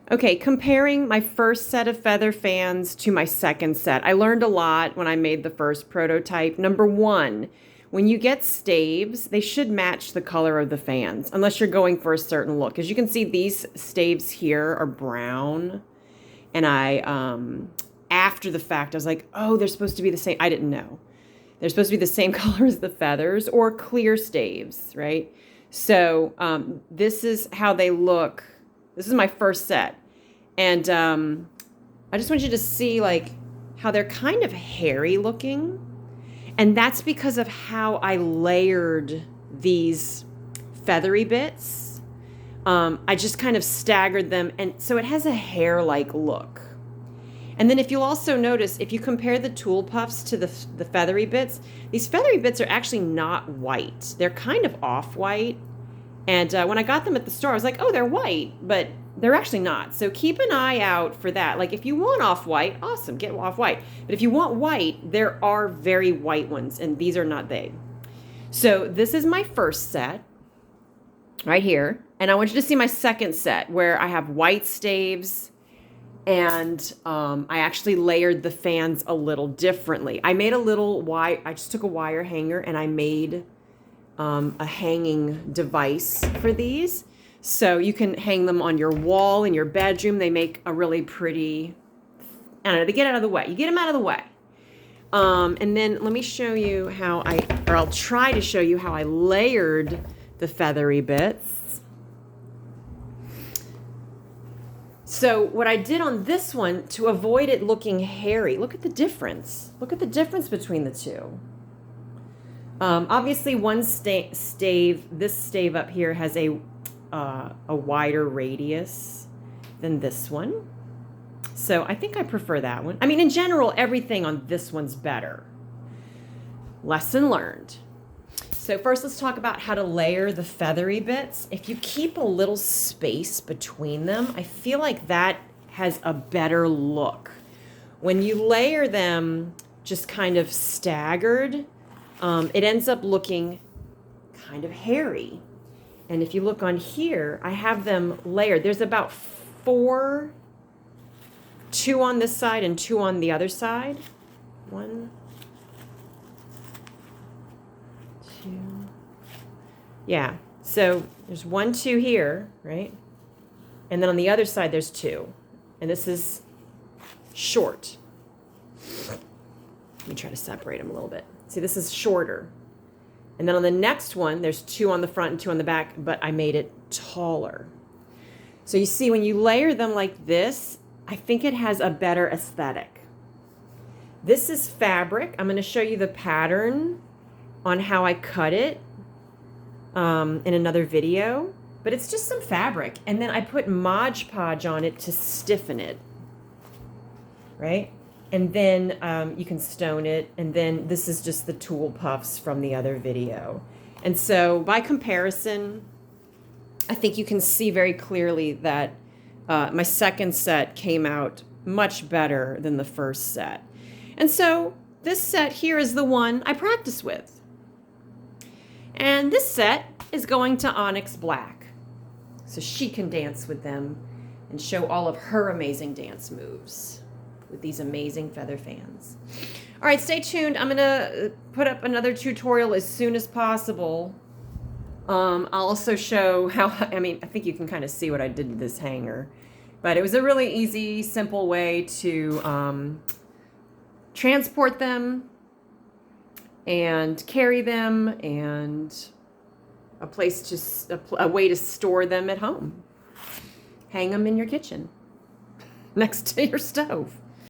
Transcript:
Okay, comparing my first set of feather fans to my second set. I learned a lot when I made the first prototype. Number one, when you get staves, they should match the color of the fans, unless you're going for a certain look. As you can see, these staves here are brown. And after the fact, I was like, oh, they're supposed to be the same. I didn't know. They're supposed to be the same color as the feathers or clear staves, right? So this is how they look. This is my first set. And I just want you to see like how they're kind of hairy looking. And that's because of how I layered these feathery bits. I just kind of staggered them. And so it has a hair-like look. And then if you'll also notice, if you compare the tool puffs to the feathery bits, these feathery bits are actually not white. They're kind of off-white. And when I got them at the store, I was like, oh, they're white, but they're actually not. So keep an eye out for that. Like if you want off-white, awesome, get off-white. But if you want white, there are very white ones, and these are not they. So this is my first set right here. And I want you to see my second set where I have white staves, and I actually layered the fans a little differently. I made a little wire, I just took a wire hanger and I made a hanging device for these. So you can hang them on your wall in your bedroom. They make a really pretty, I don't know, they get out of the way. You get them out of the way. And then let me show you how I'll try to show you how I layered the feathery bits. So what I did on this one to avoid it looking hairy, look at the difference. Look at the difference between the two. Obviously one stave, this stave up here has a wider radius than this one. So I think I prefer that one. I mean, in general, everything on this one's better. Lesson learned. So first let's talk about how to layer the feathery bits. If you keep a little space between them, I feel like that has a better look. When you layer them just kind of staggered, it ends up looking kind of hairy. And if you look on here, I have them layered. There's about 4, 2 on this side and 2 on the other side. 1, 2. Yeah, so there's 1, 2 here, right? And then on the other side, there's 2. And this is short. Let me try to separate them a little bit. See, this is shorter. And then on the next one, there's 2 on the front and 2 on the back, but I made it taller. So you see, when you layer them like this, I think it has a better aesthetic. This is fabric. I'm going to show you the pattern on how I cut it in another video. But it's just some fabric. And then I put Mod Podge on it to stiffen it. Right? And then you can stone it. And then this is just the tool puffs from the other video. And so by comparison, I think you can see very clearly that my second set came out much better than the first set. And so this set here is the one I practice with. And this set is going to Onyx Black, so she can dance with them and show all of her amazing dance moves with these amazing feather fans. All right, stay tuned. I'm gonna put up another tutorial as soon as possible. I'll also show how, I think you can kind of see what I did to this hanger, but it was a really easy, simple way to transport them and carry them, and a way to store them at home. Hang them in your kitchen next to your stove.